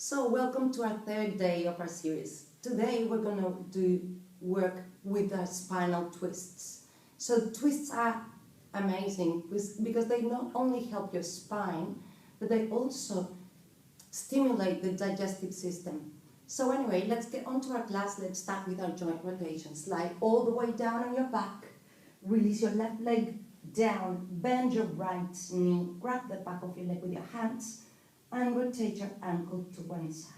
So welcome to our third day of our series. Today we're going to do work with our spinal twists. So twists are amazing because they not only help your spine, but they also stimulate the digestive system. So anyway, let's get on to our class. Let's start with our joint rotations. Lie all the way down on your back. Release your left leg down. Bend your right knee. Grab the back of your leg with your hands and rotate your ankle to one side.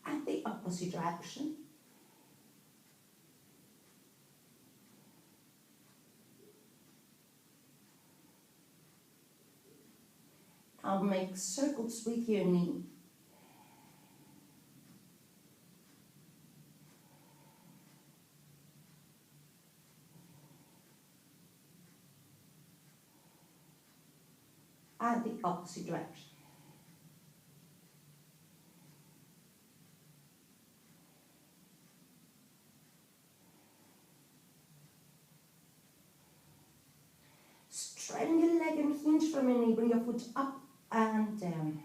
And the opposite direction. Now make circles with your knee. And the opposite direction. Straighten your leg and hinge from your knee. Bring your foot up and down.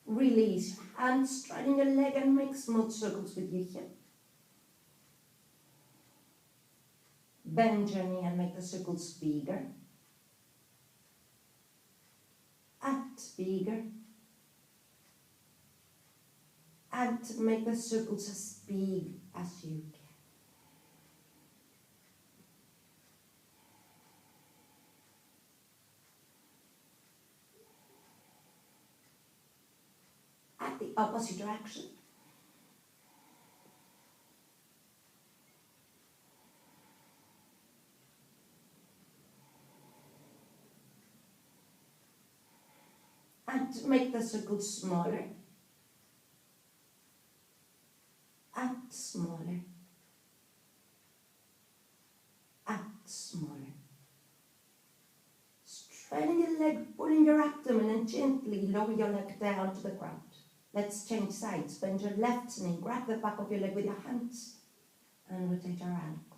Release, and straighten your leg and make smooth circles with your hip. Bend your knee and make the circles bigger. And bigger. And make the circles as big as you can. The opposite direction. And make the circle smaller. And smaller. And smaller. Straighten your leg, pull in your abdomen and gently lower your leg down to the ground. Let's change sides. Bend your left knee, grab the back of your leg with your hands and rotate your ankle.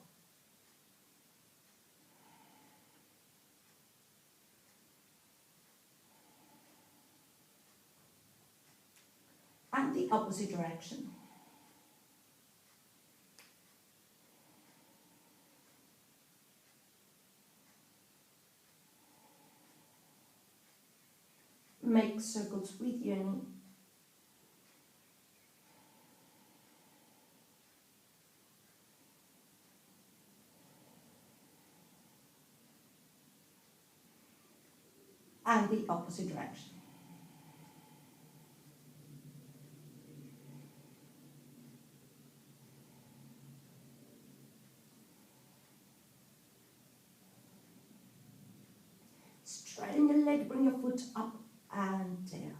And the opposite direction. Make circles with your knee. And the opposite direction. Straighten your leg, bring your foot up and down.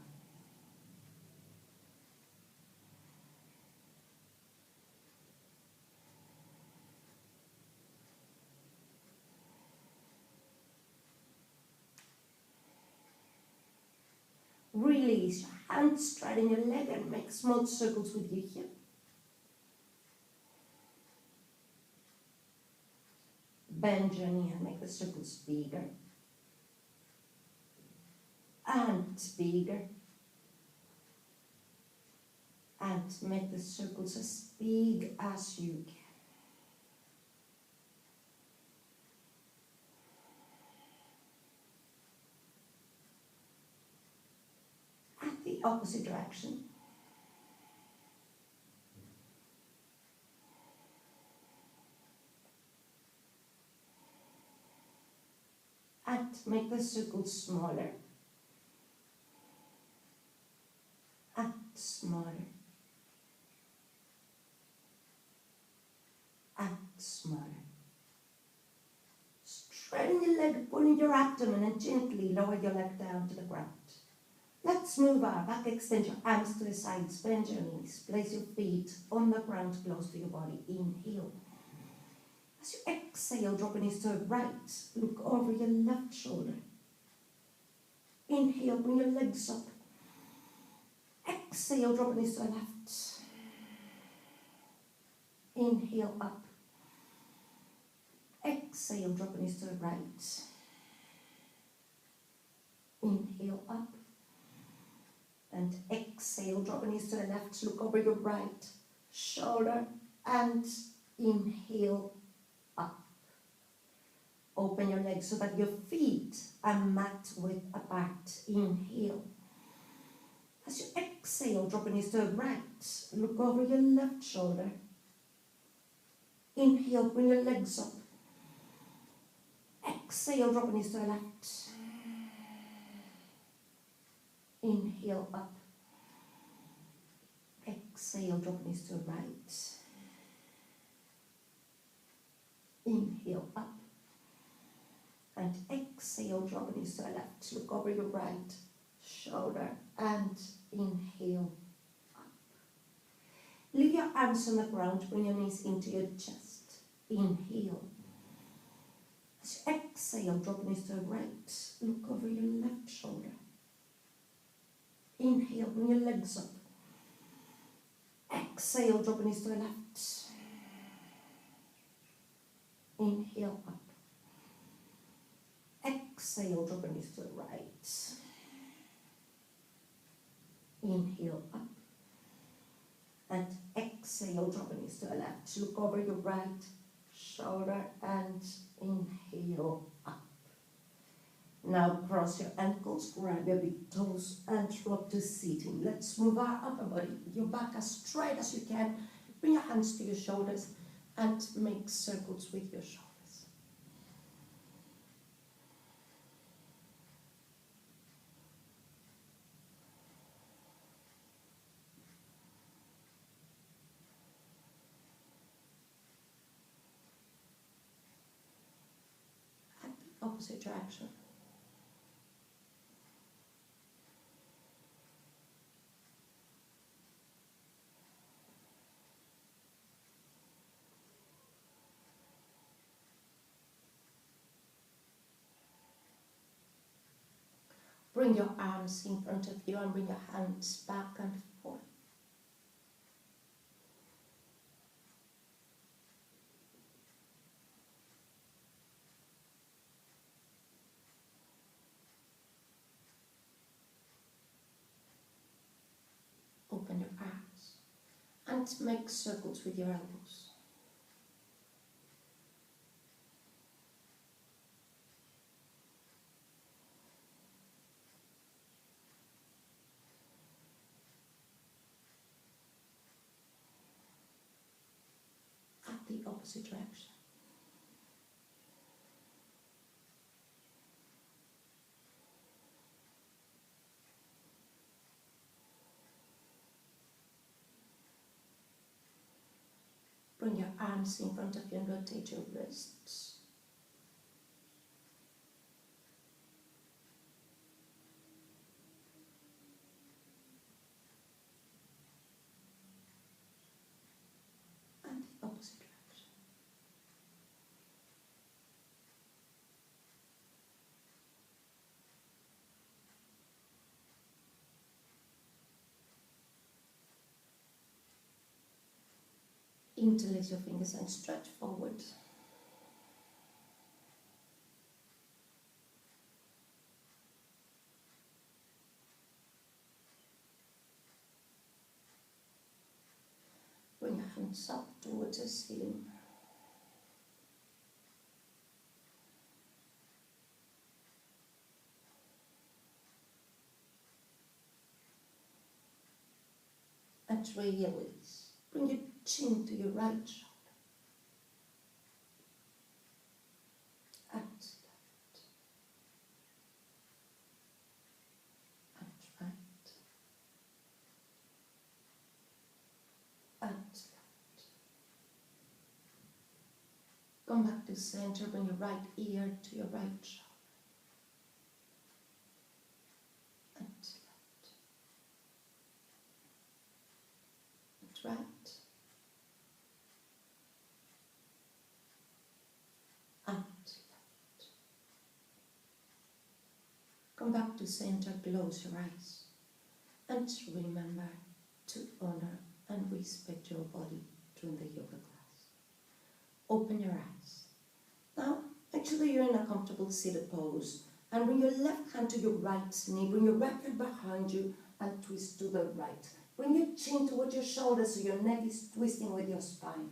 Release your hands, straighten your leg and make small circles with your hip. Bend your knee and make the circles bigger. And bigger. And make the circles as big as you can. The opposite direction. And make the circles smaller. And smaller. And smaller. Straighten your leg, pull in your abdomen and gently lower your leg down to the ground. Let's move our back, extend your arms to the sides, bend your knees, place your feet on the ground close to your body. Inhale. As you exhale, drop your knees to the right. Look over your left shoulder. Inhale, bring your legs up. Exhale, drop your knees to the left. Inhale, up. Exhale, drop your knees to the right. Inhale, up. And exhale, drop your knees to the left. Look over your right shoulder and inhale, up. Open your legs so that your feet are mat width apart. Inhale. As you exhale, drop your knees to the right. Look over your left shoulder. Inhale, bring your legs up. Exhale, drop your knees to the left. Inhale, up. Exhale, drop your knees to the right. Inhale, up. And exhale, drop your knees to the left. Look over your right shoulder and inhale, up. Leave your arms on the ground, bring your knees into your chest. Inhale. As you exhale, drop your knees to the right. Look over your left shoulder. Inhale, bring your legs up. Exhale, drop your knees to the left. Inhale, up. Exhale, drop your knees to the right. Inhale, up. And exhale, drop your knees to the left. Look over your right shoulder and inhale, up. Now cross your ankles, grab your big toes and drop to seating. Let's move our upper body, your back as straight as you can. Bring your hands to your shoulders and make circles with your shoulders. At the opposite direction. Bring your arms in front of you and bring your hands back and forth. Open your arms and make circles with your elbows. The opposite direction. Bring your arms in front of you and rotate your wrists. And the opposite direction. Interlace your fingers and stretch forward. Bring your hands up towards the ceiling. And release. Bring your chin to your right shoulder. And left. And right. And left. Come back to center. Bring your right ear to your right shoulder. And left. And right. Come back to center, close your eyes, and remember to honor and respect your body during the yoga class. Open your eyes. Now, actually you're in a comfortable seated pose, and bring your left hand to your right knee, bring your right hand behind you, and twist to the right. Bring your chin towards your shoulders so your neck is twisting with your spine.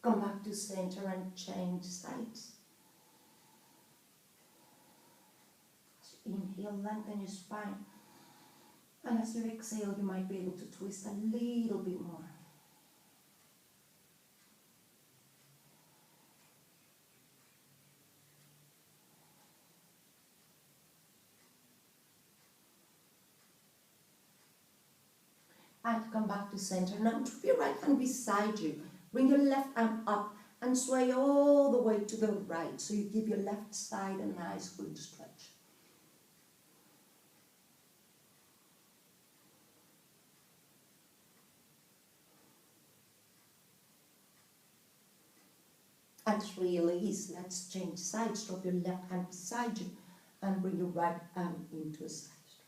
Come back to center and change sides. As you inhale, lengthen your spine. And as you exhale, you might be able to twist a little bit more. And come back to center. Now drop your right hand beside you. Bring your left arm up and sway all the way to the right. So you give your left side a nice good stretch. And release. Let's change sides. Drop your left hand beside you and bring your right arm into a side stretch.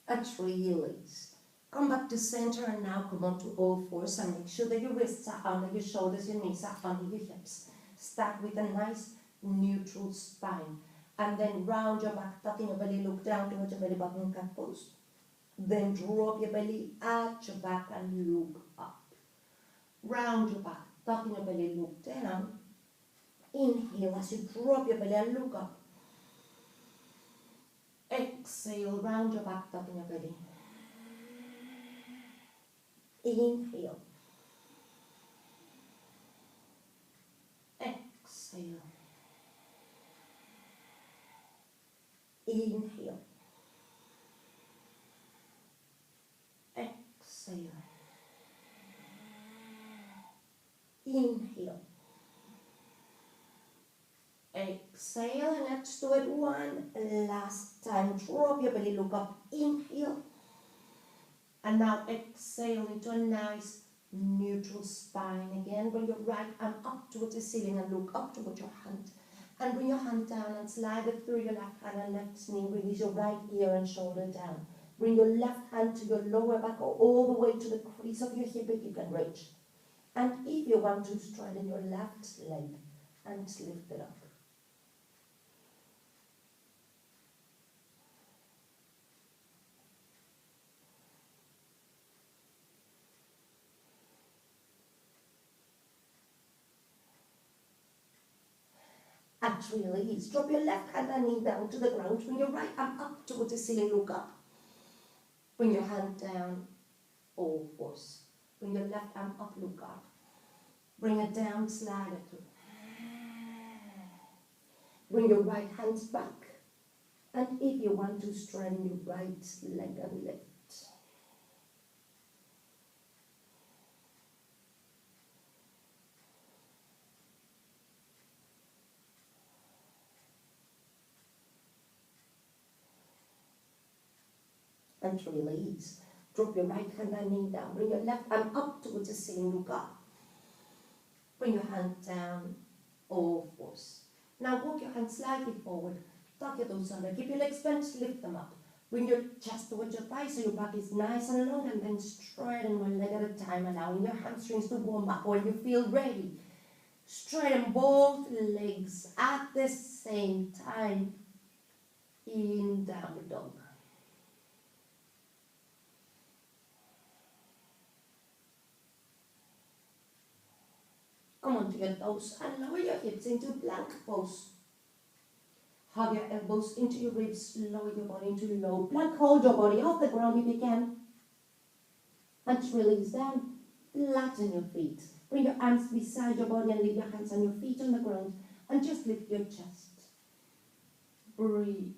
And release. Come back to center and now come on to all fours and make sure that your wrists are under your shoulders, your knees are under your hips. Start with a nice neutral spine, and then round your back, tucking your belly, look down towards your belly button, cat pose. Then drop your belly, arch your back and look up. Round your back, tucking your belly, look down. Inhale as you drop your belly and look up. Exhale, round your back, tucking your belly. Inhale. Exhale. Inhale. Exhale. Inhale. Exhale, and let's do it one last time. Drop your belly, look up, inhale. And now exhale into a nice neutral spine again. Bring your right arm up towards the ceiling and look up towards your hand. And bring your hand down and slide it through your left hand and left knee. Release your right ear and shoulder down. Bring your left hand to your lower back or all the way to the crease of your hip if you can reach. And if you want to, straighten your left leg and lift it up. And release. Drop your left hand and knee down to the ground. Bring your right arm up towards the ceiling, look up. Bring your hand down, all fours. Bring your left arm up, look up. Bring it down, slide it through. Bring your right hand back. And if you want to, straighten your right leg and lift. And release. Drop your right hand and knee down. Bring your left arm up towards the ceiling, look up. Bring your hand down, all fours. Now walk your hand slightly forward. Tuck your toes under. Keep your legs bent, lift them up. Bring your chest towards your thighs so your back is nice and long, and then straighten one leg at a time, allowing your hamstrings to warm up. When you feel ready, straighten both legs at the same time in downward dog. Come onto your toes and lower your hips into plank pose. Hug your elbows into your ribs, lower your body into low plank. Hold your body off the ground if you can. And release down. Flatten your feet. Bring your arms beside your body and leave your hands and your feet on the ground. And just lift your chest. Breathe.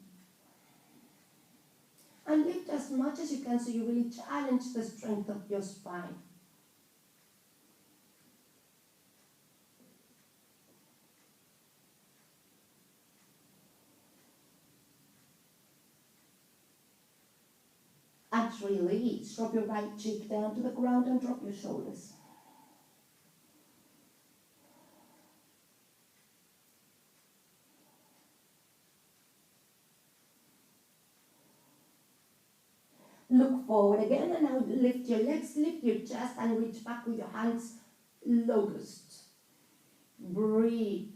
And lift as much as you can so you really challenge the strength of your spine. And release. Drop your right cheek down to the ground and drop your shoulders. Look forward again and now lift your legs, lift your chest and reach back with your hands. Locust. Breathe.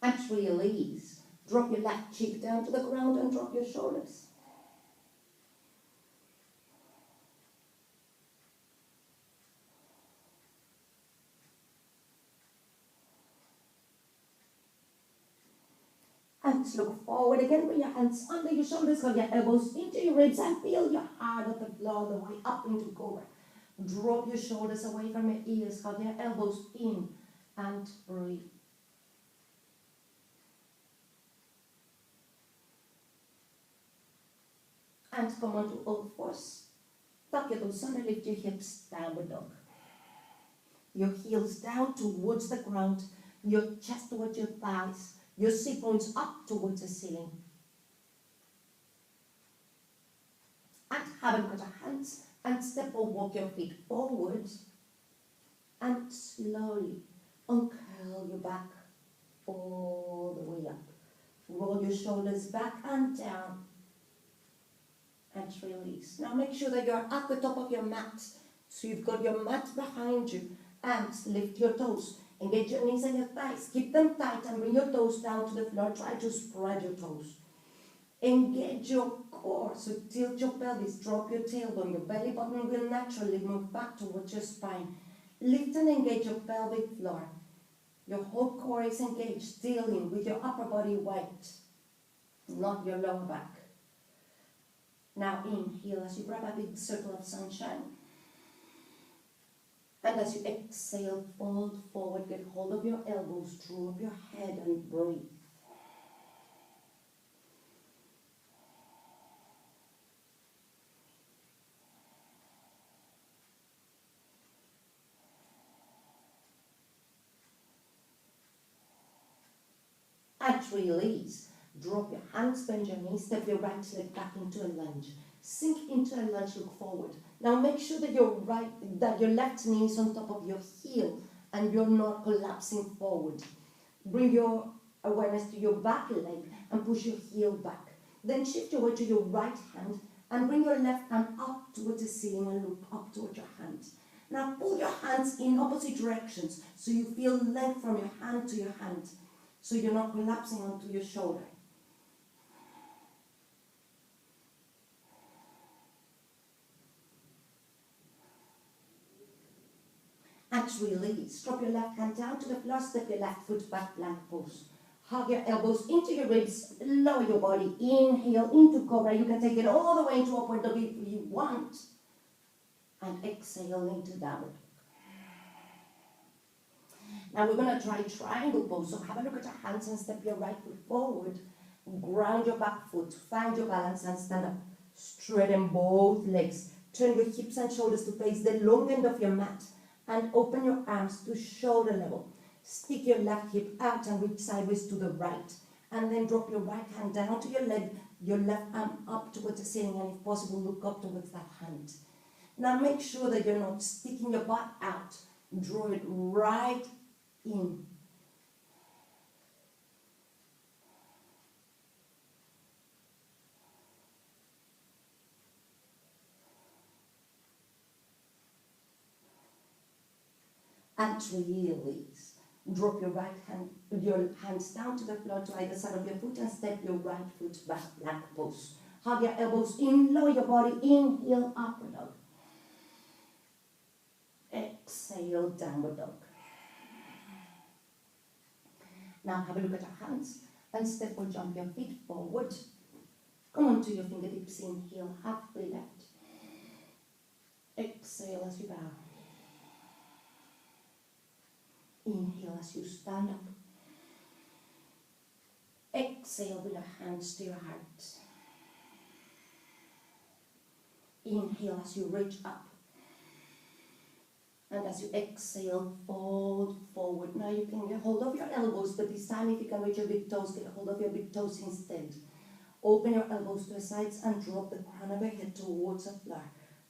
And release. Drop your left cheek down to the ground and drop your shoulders. And look forward again, bring your hands under your shoulders, hold your elbows into your ribs and feel your heart of the floor the way up into cobra. Drop your shoulders away from your ears, hold your elbows in and breathe. And come on to all fours. Tuck your toes under, lift your hips, downward dog. Your heels down towards the ground, your chest towards your thighs, your sit bones up towards the ceiling. And have a look at your hands and step or walk your feet forward and slowly uncurl your back all the way up. Roll your shoulders back and down and release. Now make sure that you're at the top of your mat. So you've got your mat behind you and lift your toes. Engage your knees and your thighs. Keep them tight and bring your toes down to the floor. Try to spread your toes. Engage your core. So tilt your pelvis. Drop your tailbone. Your belly button will naturally move back towards your spine. Lift and engage your pelvic floor. Your whole core is engaged, dealing with your upper body weight, not your lower back. Now inhale as you grab a big circle of sunshine. And as you exhale, fold forward, get hold of your elbows, drop your head and breathe. And release. Drop your hands, bend your knees, step your right leg back into a lunge. Sink into a lunge, look forward. Now make sure that your left knee is on top of your heel and you're not collapsing forward. Bring your awareness to your back leg and push your heel back. Then shift your weight to your right hand and bring your left hand up towards the ceiling and look up towards your hand. Now pull your hands in opposite directions so you feel length from your hand to your hand. So you're not collapsing onto your shoulder. And release. Drop your left hand down to the floor, step your left foot back, plank pose. Hug your elbows into your ribs, lower your body, inhale into cobra. You can take it all the way into upward dog if you want. And exhale into downward. Now we're going to try triangle pose. So have a look at your hands and step your right foot forward. Ground your back foot, find your balance and stand up. Straighten both legs. Turn your hips and shoulders to face the long end of your mat. And open your arms to shoulder level. Stick your left hip out and reach sideways to the right. And then drop your right hand down to your leg, your left arm up towards the ceiling, and if possible, look up towards that hand. Now make sure that you're not sticking your butt out. Draw it right in. And release. Drop your hands down to the floor to either side of your foot and step your right foot back, plank pose. Hug your elbows in, lower your body, inhale, upward dog. Exhale, downward dog. Now have a look at your hands and step or jump your feet forward. Come on to your fingertips, inhale, halfway left. Exhale as you bow. Inhale as you stand up. Exhale with your hands to your heart. Inhale as you reach up. And as you exhale, fold forward. Now you can get hold of your elbows, but this time if you can reach your big toes, get hold of your big toes instead. Open your elbows to the sides and drop the crown of your head towards the floor.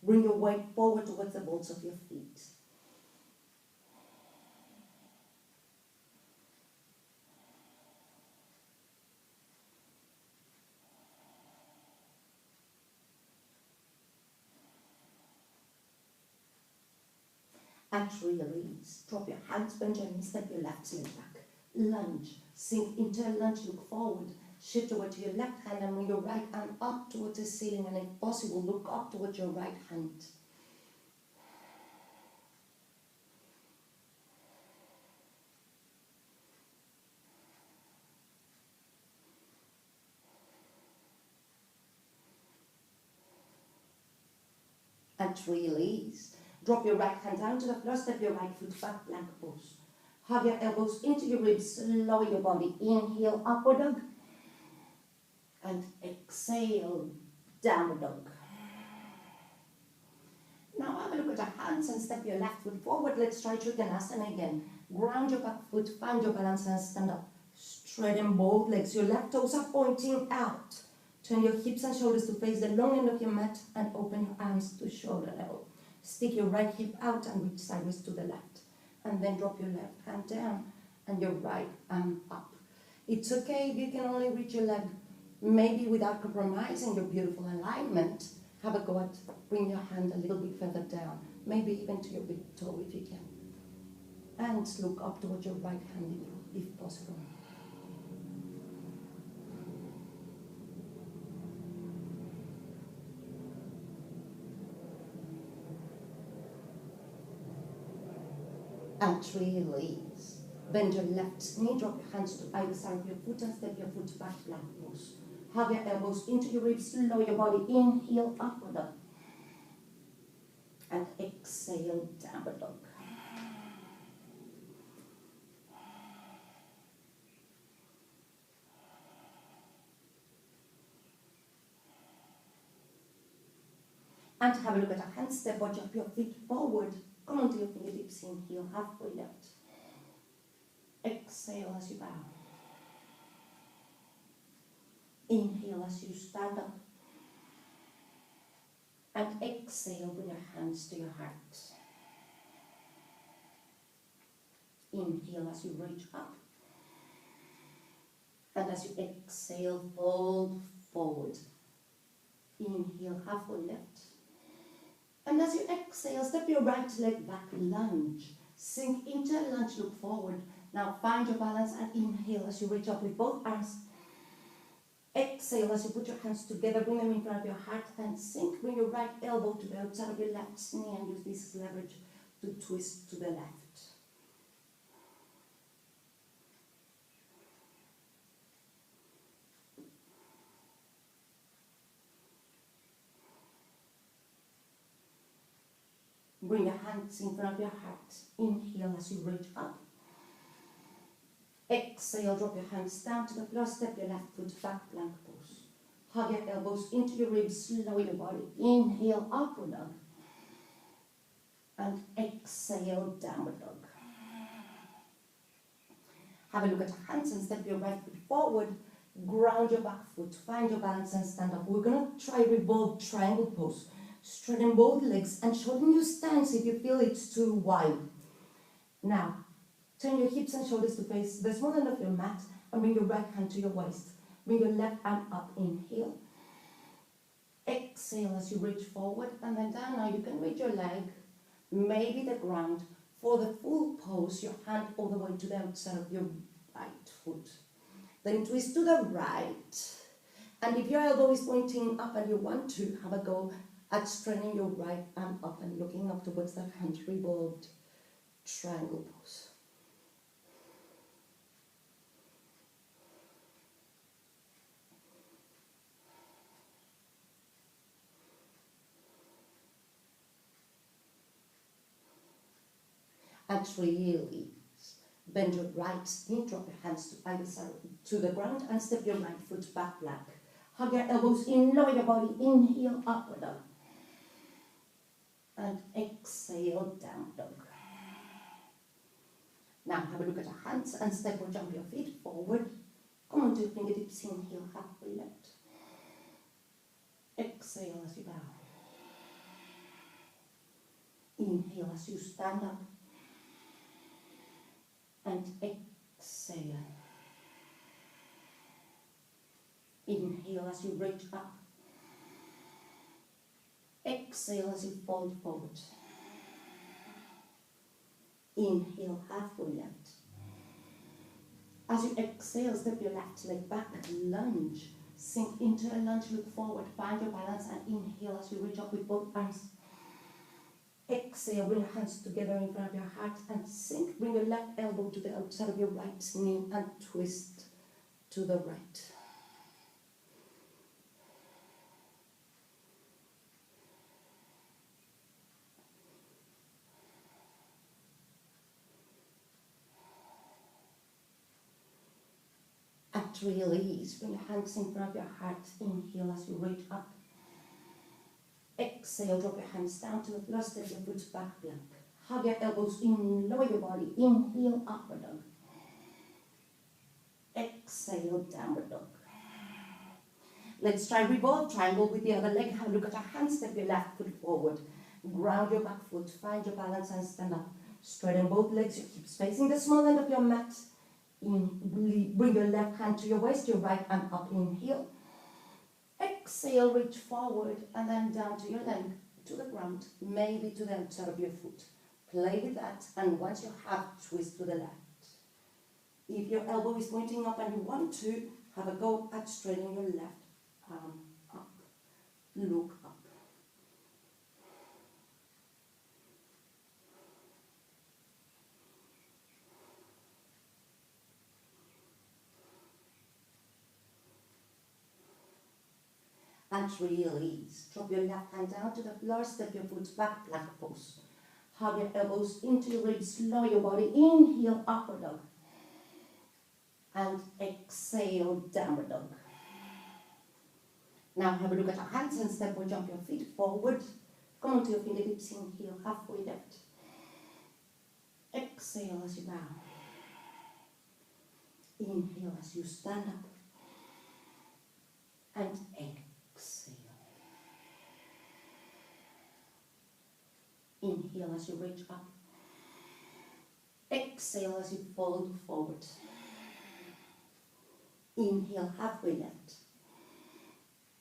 Bring your weight forward towards the balls of your feet. At release, drop your hands, bend your knees, step your left leg back. Lunge, sink into a lunge, look forward. Shift over to your left hand and bring your right arm up towards the ceiling, and if possible, look up towards your right hand. And release. Drop your right hand down to the floor, step your right foot back, plank pose. Hug your elbows into your ribs, lower your body. Inhale, upward dog. And exhale, downward dog. Now have a look at your hands and step your left foot forward. Let's try Trikonasana again. Ground your back foot, find your balance and stand up. Straighten both legs. Your left toes are pointing out. Turn your hips and shoulders to face the long end of your mat and open your arms to shoulder level. Stick your right hip out and reach sideways to the left. And then drop your left hand down and your right arm up. It's okay if you can only reach your leg, maybe without compromising your beautiful alignment. Have a go at bring your hand a little bit further down, maybe even to your big toe if you can. And look up towards your right hand if possible. And release. Bend your left knee, drop your hands to either side of your foot and step your foot back, plank pose. Hug your elbows into your ribs, lower your body, inhale, upward dog. And exhale, downward dog. And have a look at your hands, step or jump your feet forward. Come onto your fingertips, inhale, halfway left. Exhale as you bow. Inhale as you stand up. And exhale, bring your hands to your heart. Inhale as you reach up. And as you exhale, fold forward. Inhale, halfway left. And as you exhale, step your right leg back, lunge. Sink into a lunge, look forward. Now find your balance and inhale as you reach up with both arms. Exhale as you put your hands together, bring them in front of your heart and sink. Bring your right elbow to the outside of your left knee and use this leverage to twist to the left. Bring your hands in front of your heart. Inhale as you reach up. Exhale, drop your hands down to the floor, step your left foot back, plank pose. Hug your elbows into your ribs, lower your body. Inhale, upward dog. And exhale, downward dog. Have a look at your hands and step your right foot forward. Ground your back foot, find your balance and stand up. We're going to try Ribald triangle pose. Straighten both legs and shorten your stance if you feel it's too wide. Now, turn your hips and shoulders to face the small end of your mat and bring your right hand to your waist. Bring your left arm up, inhale. Exhale as you reach forward and then down. Now you can reach your leg, maybe the ground. For the full pose, your hand all the way to the outside of your right foot. Then twist to the right. And if your elbow is pointing up and you want to, have a go at straightening your right arm up and looking up towards that hand. Ribald triangle pose. and release. Bend your right knee, drop your hands to either side to the ground and step your right foot back plank. Hug your elbows in, lower your body, inhale, upward dog. And exhale, down dog. Now have a look at your hands and step or jump your feet forward. Come on to your fingertips, inhale, halfway lift. Exhale as you bow. Inhale as you stand up. And exhale. Inhale as you reach up. Exhale as you fold forward. Inhale, halfway lift. As you exhale, step your left leg back, lunge. Sink into a lunge, look forward, find your balance, and inhale as you reach up with both arms. Exhale, bring your hands together in front of your heart and sink. Bring your left elbow to the outside of your right knee and twist to the right. And release, bring your hands in front of your heart. Inhale as you reach up. Exhale, drop your hands down to the floor, step your foot back plank. Hug your elbows in, lower your body. Inhale, upward dog. Exhale, downward dog. Let's try Ribald triangle with the other leg. Have a look at your hands, step your left foot forward. Ground your back foot, find your balance and stand up. Straighten both legs, your hips facing the small end of your mat. Bring your left hand to your waist, your right arm up, inhale. Exhale, reach forward and then down to your leg, to the ground, maybe to the outside of your foot. Play with that, and once you have, twist to the left. If your elbow is pointing up and you want to, have a go at straightening your left arm up. Look up. And release. Drop your left hand down to the floor, step your foot back, plank pose. Hug your elbows into your ribs, lower your body, inhale, upward dog. And exhale, downward dog. Now have a look at your hands and step or jump your feet forward. Come onto your fingertips, inhale, halfway lift. Exhale as you bow. Inhale as you stand up. And exhale. Inhale as you reach up. Exhale as you fold forward. Inhale, halfway lift.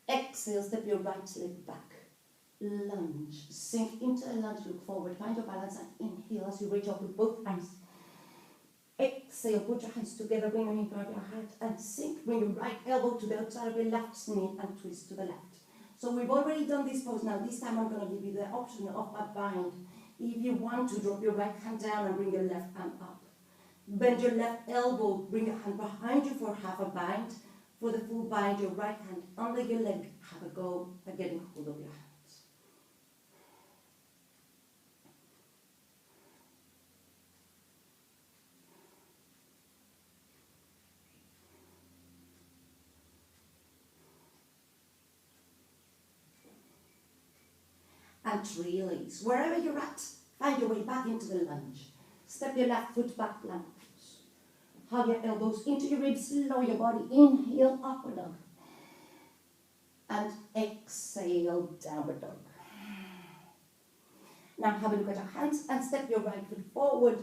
Exhale, step your right leg back. Lunge. Sink into a lunge, look forward. Find your balance and inhale as you reach up with both arms. Exhale, put your hands together, bring them in front of your heart and sink. Bring your right elbow to the outside of your left knee and twist to the left. So we've already done this pose. Now this time I'm going to give you the option of a bind. If you want to, drop your right hand down and bring your left arm up. Bend your left elbow, bring your hand behind you for half a bind. For the full bind, your right hand under your leg. Have a go at getting hold of your hands. And release. Wherever you're at, find your way back into the lunge. Step your left foot back, plank pose. Hug your elbows into your ribs, lower your body. Inhale, upward dog. And exhale, downward dog. Now have a look at your hands and step your right foot forward.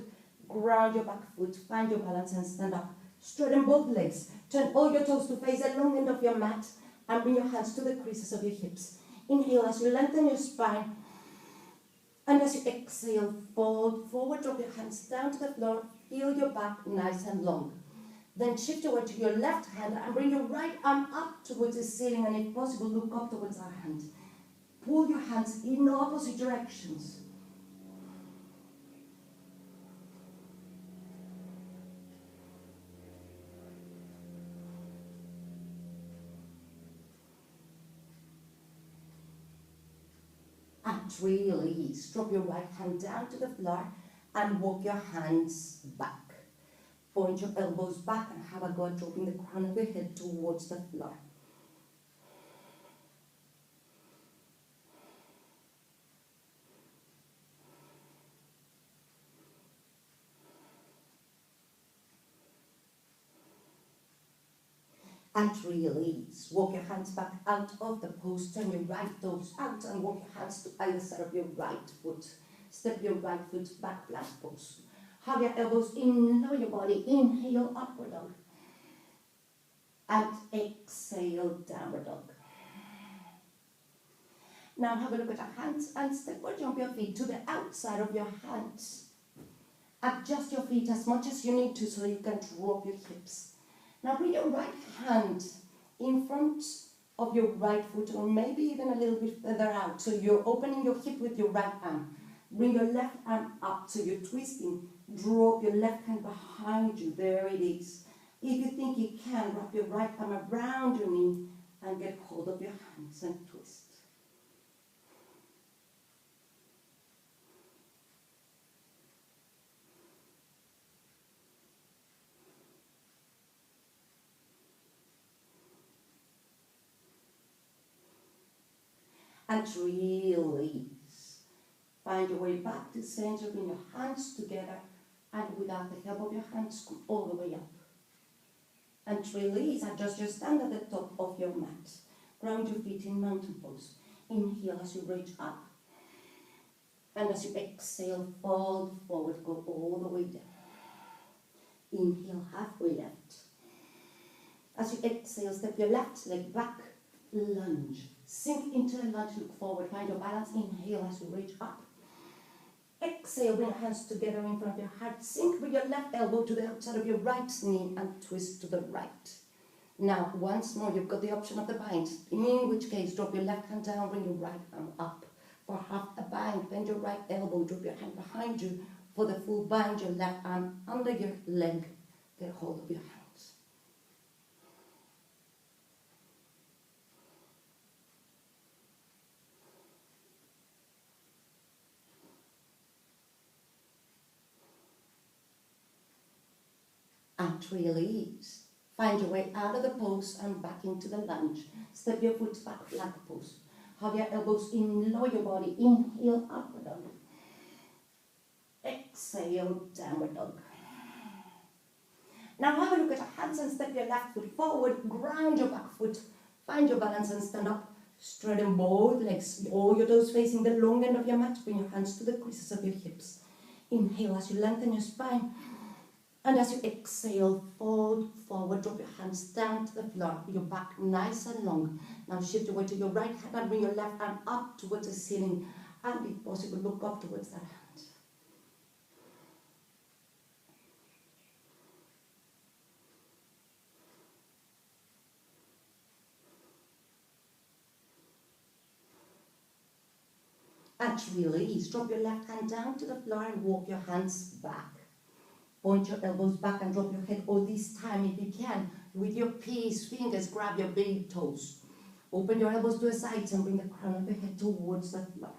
Ground your back foot, find your balance and stand up. Straighten both legs. Turn all your toes to face the long end of your mat and bring your hands to the creases of your hips. Inhale as you lengthen your spine. And as you exhale, fold forward, drop your hands down to the floor. Feel your back nice and long. Then shift your weight to your left hand and bring your right arm up towards the ceiling, and if possible, look up towards our hand. Pull your hands in opposite directions. And release. Drop your right hand down to the floor and walk your hands back. Point your elbows back and have a go at dropping the crown of your head towards the floor. And release. Walk your hands back out of the pose, turn your right toes out and walk your hands to either side of your right foot. Step your right foot back, plank pose. Have your elbows in, lower your body, inhale, upward dog. And exhale, downward dog. Now have a look at your hands and step or jump your feet to the outside of your hands. Adjust your feet as much as you need to so you can drop your hips. Now bring your right hand in front of your right foot or maybe even a little bit further out. So you're opening your hip with your right arm. Bring your left arm up so you're twisting. Drop your left hand behind you. There it is. If you think you can, wrap your right arm around your knee and get hold of your hands and twist. And release. Find your way back to center, bring your hands together and without the help of your hands, come all the way up. And release, adjust your stand at the top of your mat. Ground your feet in mountain pose. Inhale as you reach up. And as you exhale, fold forward, go all the way down. Inhale, halfway left. As you exhale, step your left leg back, lunge. Sink into the lunge, look forward, find your balance. Inhale as you reach up. Exhale, bring your hands together in front of your heart. Sink with your left elbow to the outside of your right knee and twist to the right. Now, once more, you've got the option of the bind, in which case, drop your left hand down, bring your right arm up. For half a bind, bend your right elbow, drop your hand behind you. For the full bind, your left arm under your leg. Get hold of your hands. And release. Find your way out of the pose and back into the lunge. Step your foot back, plank pose. Have your elbows in, lower your body. Inhale, upward dog. Exhale, downward dog. Now have a look at your hands and step your left foot forward. Ground your back foot. Find your balance and stand up. Straighten both legs. All your toes facing the long end of your mat. Bring your hands to the creases of your hips. Inhale as you lengthen your spine. And as you exhale, fold forward, drop your hands down to the floor, your back nice and long. Now shift your weight to your right hand and bring your left arm up towards the ceiling. And if possible, look up towards that hand. And release. Drop your left hand down to the floor and walk your hands back. Point your elbows back and drop your head, or this time, if you can, with your peace fingers, grab your big toes. Open your elbows to the sides and bring the crown of your head towards the floor.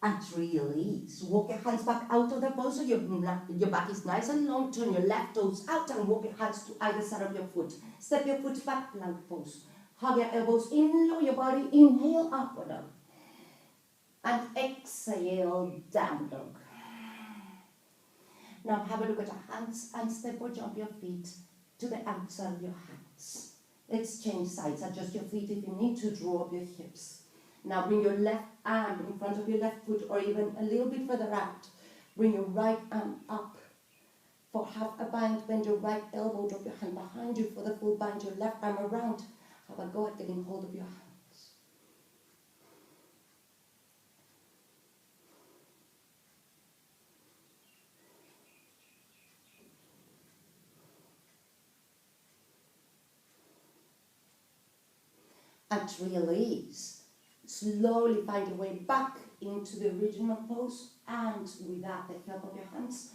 And release. Walk your hands back out of the pose so your back is nice and long. Turn your left toes out and walk your hands to either side of your foot. Step your foot back, plank pose. Hug your elbows in, lower your body. Inhale, upward dog. And exhale, down dog. Now have a look at your hands and step or jump your feet to the outside of your hands. Let's change sides. Adjust your feet if you need to. Draw up your hips. Now bring your left arm in front of your left foot or even a little bit further out. Bring your right arm up. For half a bind, bend your right elbow, drop your hand behind you. For the full bind, your left arm around. Have a go at getting hold of your hands. And release. Slowly find your way back into the original pose and without the help of your hands,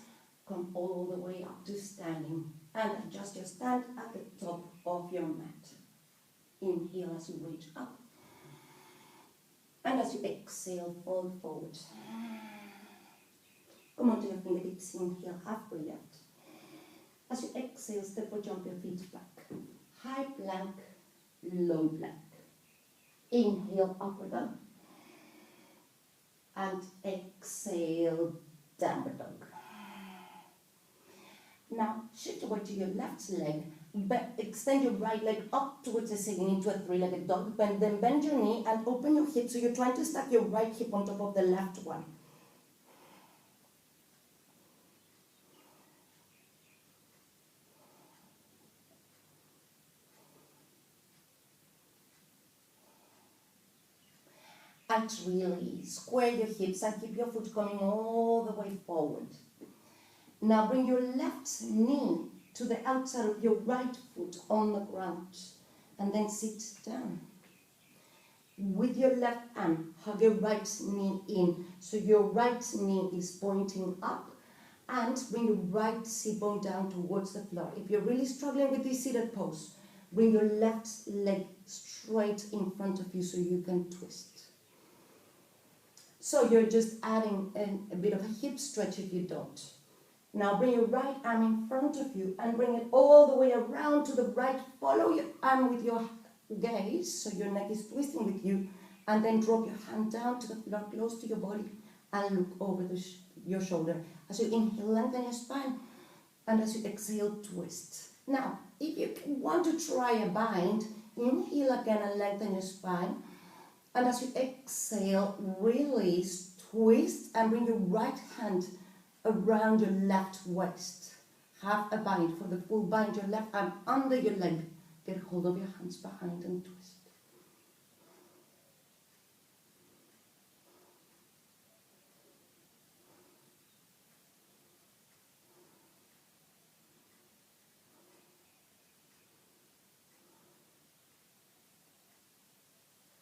come all the way up to standing and adjust your stand at the top of your mat. Inhale as you reach up. And as you exhale, fold forward. Come onto your fingertips, inhale, halfway left. As you exhale, step or jump your feet back. High plank, low plank. Inhale, upward dog. And exhale, downward dog. Now, shift over to your left leg. Extend your right leg up towards the ceiling into a three-legged dog. Then bend your knee and open your hip. So you're trying to stack your right hip on top of the left one. And really square your hips and keep your foot coming all the way forward. Now bring your left knee to the outside of your right foot on the ground and then sit down. With your left arm, hug your right knee in. So your right knee is pointing up and bring your right sit bone down towards the floor. If you're really struggling with this seated pose, bring your left leg straight in front of you so you can twist. So you're just adding a bit of a hip stretch if you don't. Now bring your right arm in front of you and bring it all the way around to the right. Follow your arm with your gaze, so your neck is twisting with you, and then drop your hand down to the floor, close to your body, and look over your shoulder. As you inhale, lengthen your spine, and as you exhale, twist. Now, if you want to try a bind, inhale again and lengthen your spine. And as you exhale, release, twist, and bring your right hand around your left waist. Have a bind. For the full bind, your left arm under your leg. Get hold of your hands behind and twist.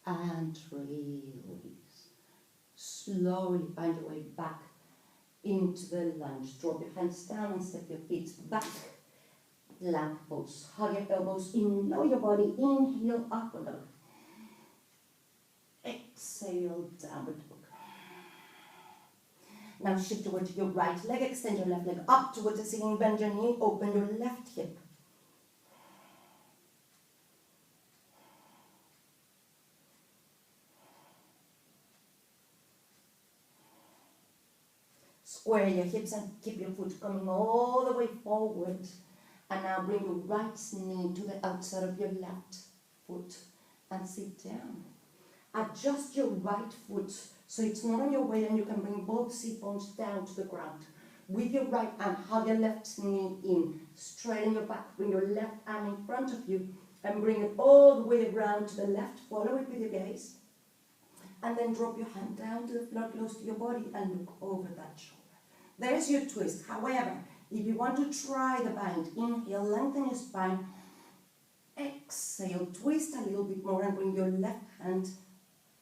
And release. Slowly find your way back into the lunge. Drop your hands down and step your feet back. Plank pose. Hug your elbows in, lower your body. Inhale, upward dog. Exhale, downward dog. Now shift over to your right leg. Extend your left leg up towards the ceiling. Bend your knee. Open your left hip. Square your hips and keep your foot coming all the way forward. And now bring your right knee to the outside of your left foot and sit down. Adjust your right foot so it's not on your weight and you can bring both sit bones down to the ground. With your right arm, hug your left knee in. Straighten your back. Bring your left arm in front of you and bring it all the way around to the left. Follow it with your gaze. And then drop your hand down to the floor close to your body and look over that shoulder. There's your twist. However, if you want to try the bind, inhale, lengthen your spine. Exhale, twist a little bit more and bring your left hand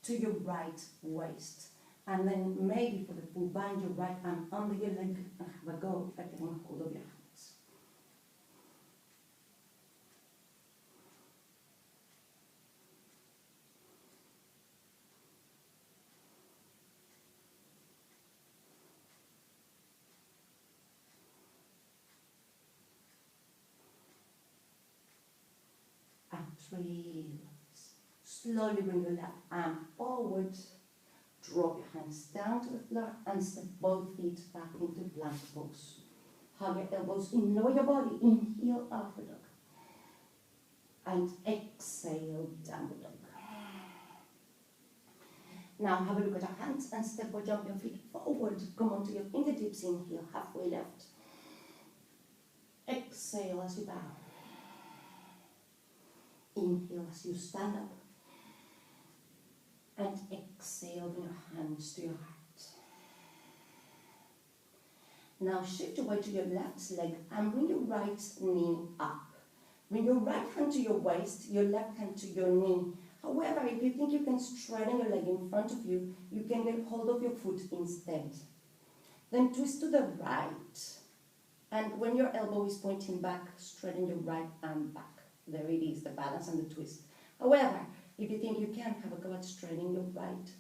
to your right waist. And then maybe for the full bind, your right arm under your leg and have a go at getting hold of your hands. Release. Slowly bring your left arm forward. Drop your hands down to the floor and step both feet back into plank pose. Hug your elbows in, lower your body. Inhale, upward dog. And exhale, downward dog. Now have a look at your hands and step or jump your feet forward. Come onto your fingertips. Inhale, halfway left. Exhale as you bow. Inhale as you stand up. And exhale, bring your hands to your heart. Now shift away to your left leg and bring your right knee up. Bring your right hand to your waist, your left hand to your knee. However, if you think you can straighten your leg in front of you, you can get hold of your foot instead. Then twist to the right And when your elbow is pointing back, straighten your right arm back. There it is, the balance and the twist. However, if you think you can, have a go at straightening your right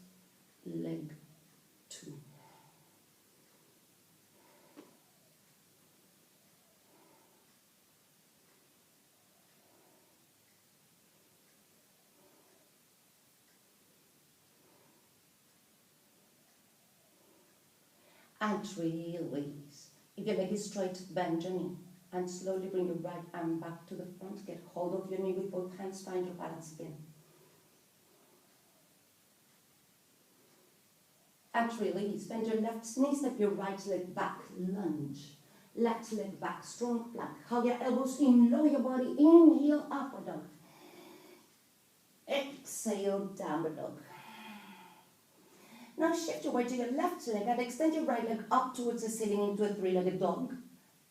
leg too. And release. If your leg is straight, bend your knee. And slowly bring your right arm back to the front. Get hold of your knee with both hands. Find your balance again. And release. Bend your left knee. Step your right leg back. Lunge. Left leg back. Strong plank. Hug your elbows in. Lower your body. Inhale. Upward dog. Exhale. Downward dog. Now shift your weight to your left leg and extend your right leg up towards the ceiling into a three-legged dog.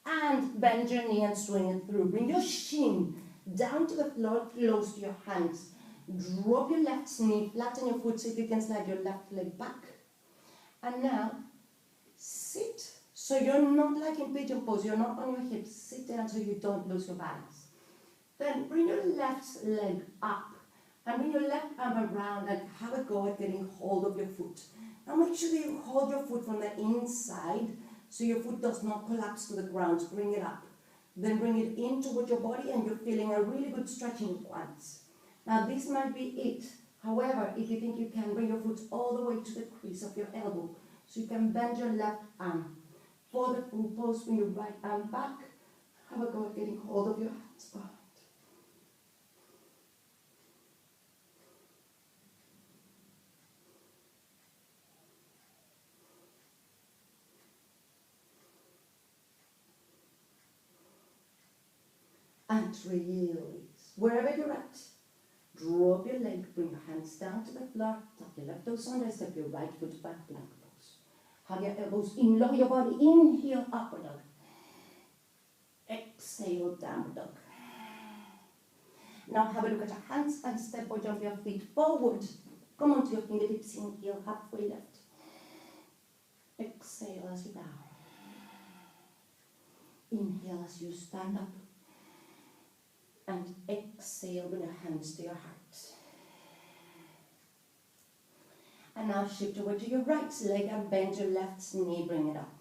And bend your knee and swing it through. Bring your shin down to the floor, close to your hands. Drop your left knee, flatten your foot so you can slide your left leg back. And now, sit. So you're not like in pigeon pose, you're not on your hips. Sit down so you don't lose your balance. Then bring your left leg up. And bring your left arm around and have a go at getting hold of your foot. Now make sure that you hold your foot from the inside so your foot does not collapse to the ground. Bring it up. Then bring it in towards your body and you're feeling a really good stretch in your quads. Now this might be it. However, if you think you can, bring your foot all the way to the crease of your elbow. So you can bend your left arm. For the full pose, bring your right arm back. Have a go at getting hold of your hands behind. And release. Wherever you're at, drop your leg, bring your hands down to the floor, tuck your left toes under, step your right foot back, plank pose. Hug your elbows in, lower your body, inhale, upward dog. Exhale, downward dog. Now have a look at your hands and step or jump your feet forward. Come onto your fingertips, inhale, halfway left. Exhale as you bow. Inhale as you stand up. And exhale, bring your hands to your heart. And now shift over to your right leg and bend your left knee, bring it up.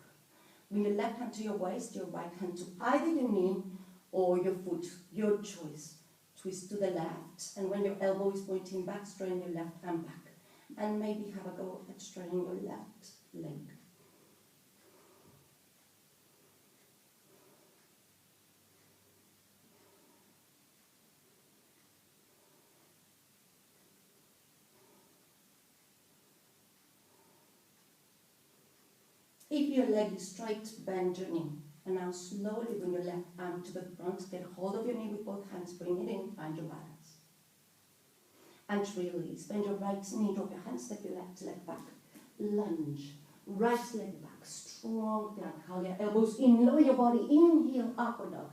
Bring your left hand to your waist, your right hand to either your knee or your foot, your choice. Twist to the left, and when your elbow is pointing back, straighten your left arm back. And maybe have a go at straightening your left leg. If your leg is straight, bend your knee. And now slowly bring your left arm to the front. Get hold of your knee with both hands. Bring it in. Find your balance. And release. Bend your right knee. Drop your hands. Step your left leg back. Lunge. Right leg back. Strong plank. Hug your elbows in. Lower your body. Inhale. Upward dog.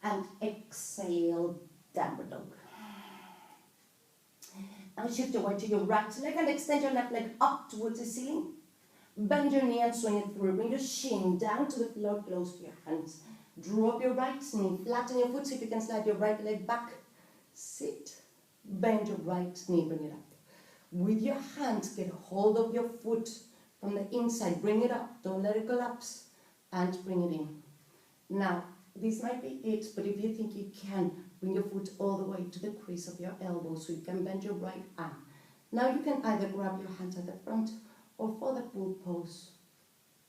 And exhale. Downward dog. Now shift your weight to your right leg and extend your left leg up towards the ceiling. Bend your knee and swing it through. Bring your shin down to the floor, close to your hands. Drop your right knee, flatten your foot, see if you can slide your right leg back. Sit. Bend your right knee, bring it up. With your hands, get hold of your foot from the inside. Bring it up, don't let it collapse. And bring it in. Now, this might be it, but if you think you can, bring your foot all the way to the crease of your elbow so you can bend your right arm. Now you can either grab your hands at the front or for the full pose,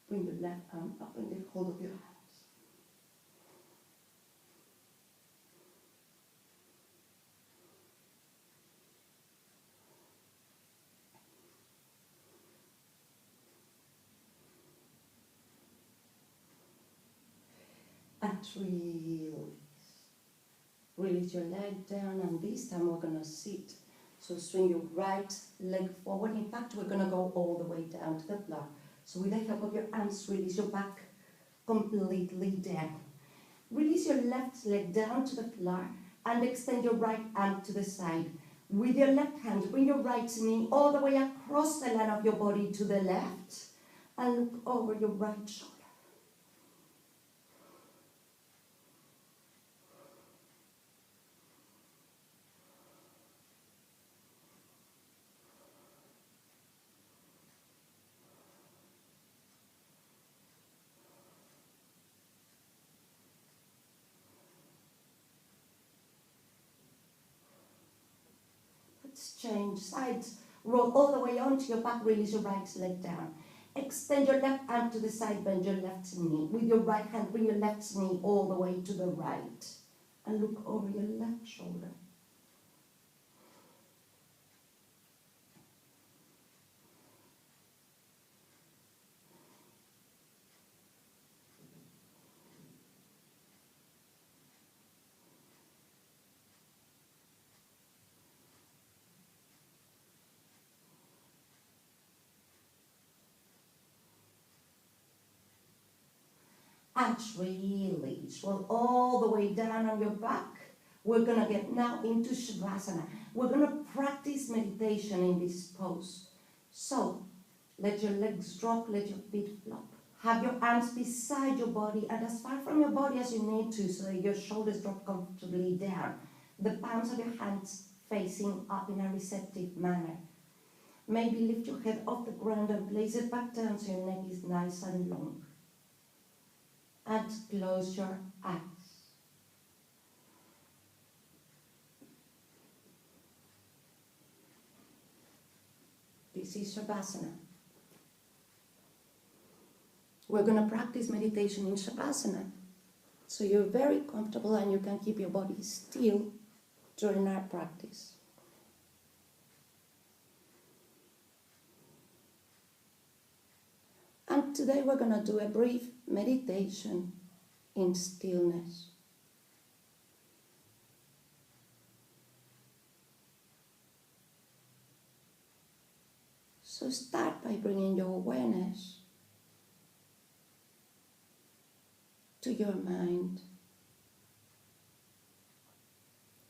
bring your left arm up and get hold of your hands. And release. Release your leg down, and this time we're going to sit. So swing your right leg forward. In fact, we're going to go all the way down to the floor. So with the help of your arms, release your back completely down. Release your left leg down to the floor and extend your right arm to the side. With your left hand, bring your right knee all the way across the line of your body to the left and look over your right shoulder. Hips change, sides. Roll all the way onto your back, release your right leg down. Extend your left arm to the side, bend your left knee. With your right hand, bring your left knee all the way to the right. And look over your left shoulder. And release. Roll all the way down on your back. We're going to get now into Shavasana. We're going to practice meditation in this pose. So, let your legs drop, let your feet flop. Have your arms beside your body and as far from your body as you need to so that your shoulders drop comfortably down. The palms of your hands facing up in a receptive manner. Maybe lift your head off the ground and place it back down so your neck is nice and long. And close your eyes. This is Shavasana. We're going to practice meditation in Shavasana. So you're very comfortable and you can keep your body still during our practice. And today we're going to do a brief meditation in stillness. So start by bringing your awareness to your mind,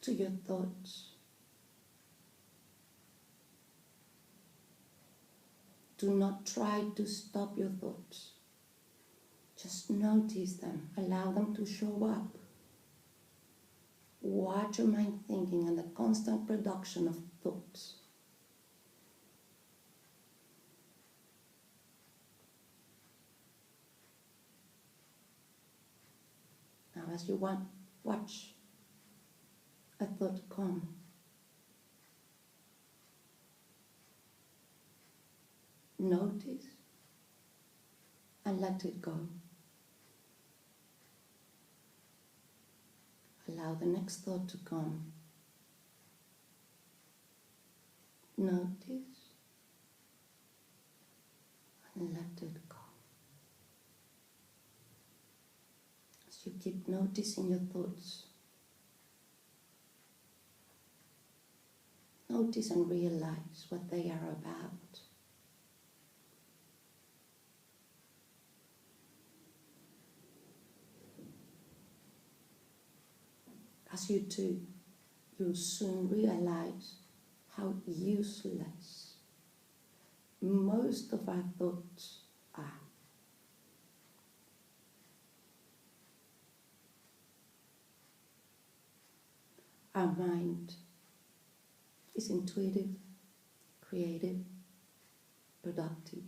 to your thoughts. Do not try to stop your thoughts. Just notice them. Allow them to show up. Watch your mind thinking and the constant production of thoughts. Now as you watch a thought come, notice and let it go. Allow the next thought to come. Notice and let it go. As you keep noticing your thoughts, notice and realize what they are about. As you do, you'll soon realize how useless most of our thoughts are. Our mind is intuitive, creative, productive,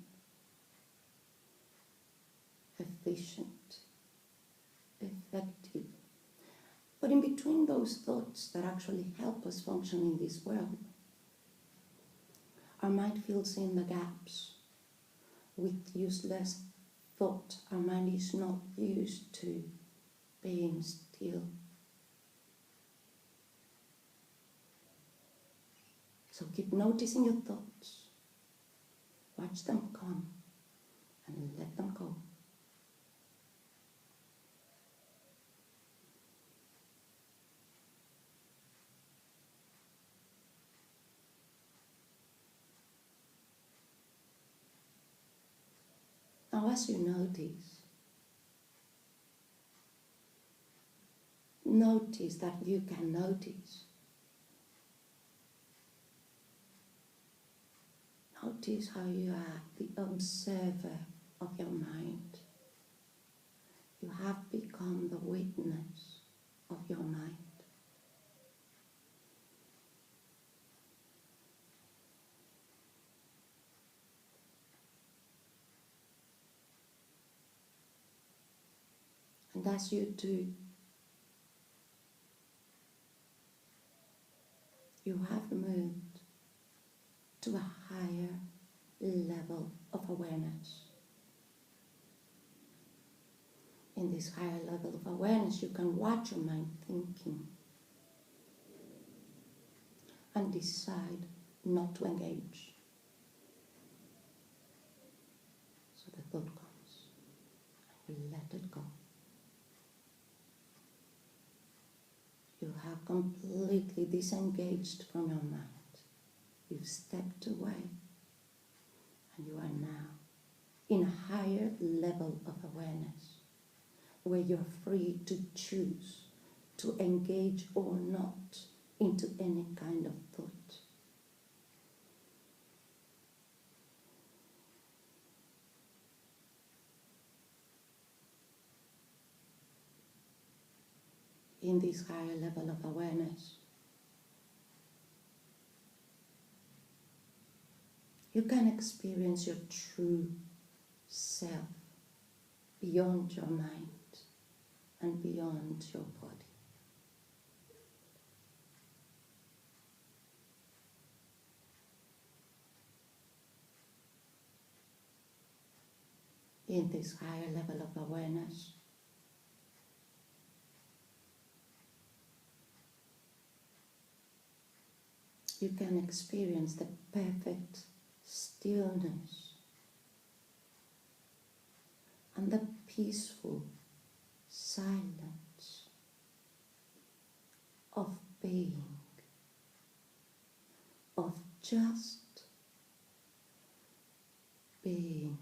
efficient, effective. But in between those thoughts that actually help us function in this world, our mind fills in the gaps with useless thought. Our mind is not used to being still. So keep noticing your thoughts. Watch them come and let them go. Now as you notice that you can notice. Notice how you are the observer of your mind. You have become the witness of your mind. And as you do, you have moved to a higher level of awareness. In this higher level of awareness, you can watch your mind thinking and decide not to engage. So the thought comes, and you let it go. You have completely disengaged from your mind. You've stepped away, and you are now in a higher level of awareness, where you're free to choose to engage or not into any kind of thought. In this higher level of awareness, you can experience your true self beyond your mind and beyond your body. In this higher level of awareness, you can experience the perfect stillness and the peaceful silence of being, of just being.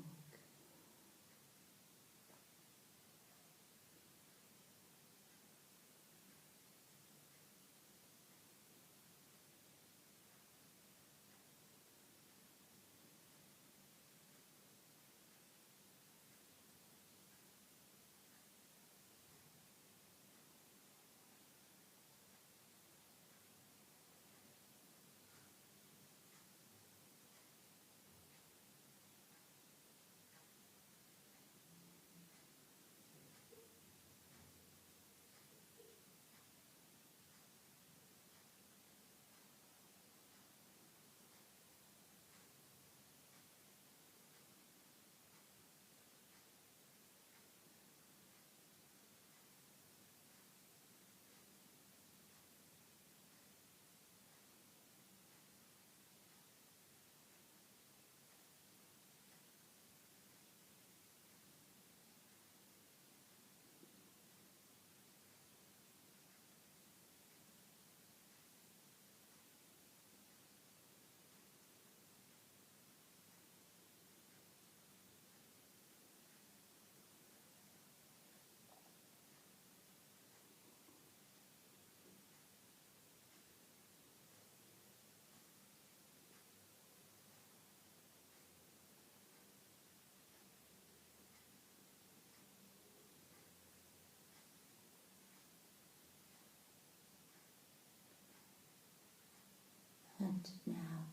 And now,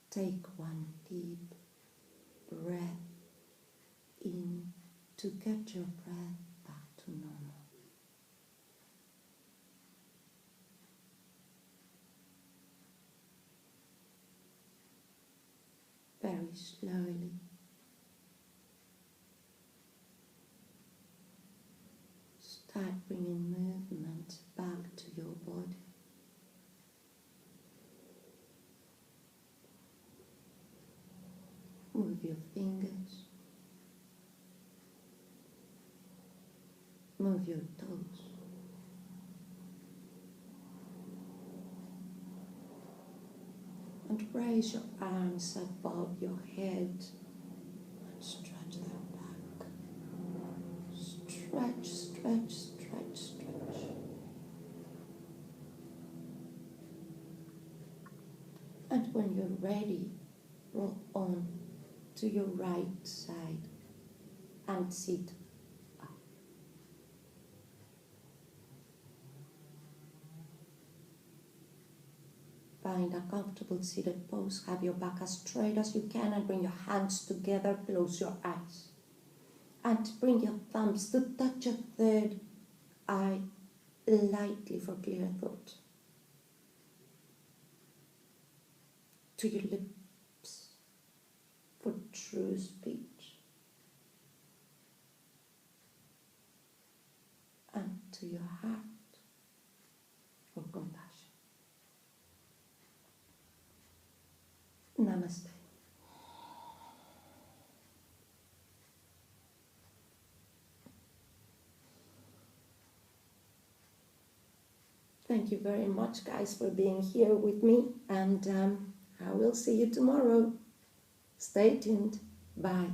take one deep breath in to get your breath back to normal. Very slowly, start bringing movement back to your body. Move your fingers, move your toes, and raise your arms above your head and stretch them back. Stretch, stretch, stretch, stretch. And when you're ready, roll on to your right side and sit up. Find a comfortable seated pose. Have your back as straight as you can and bring your hands together. Close your eyes. And bring your thumbs to touch your third eye lightly for clear thought. to your lips for true speech, and to your heart for compassion. Namaste. Thank you very much, guys, for being here with me, and I will see you tomorrow. Stay tuned. Bye.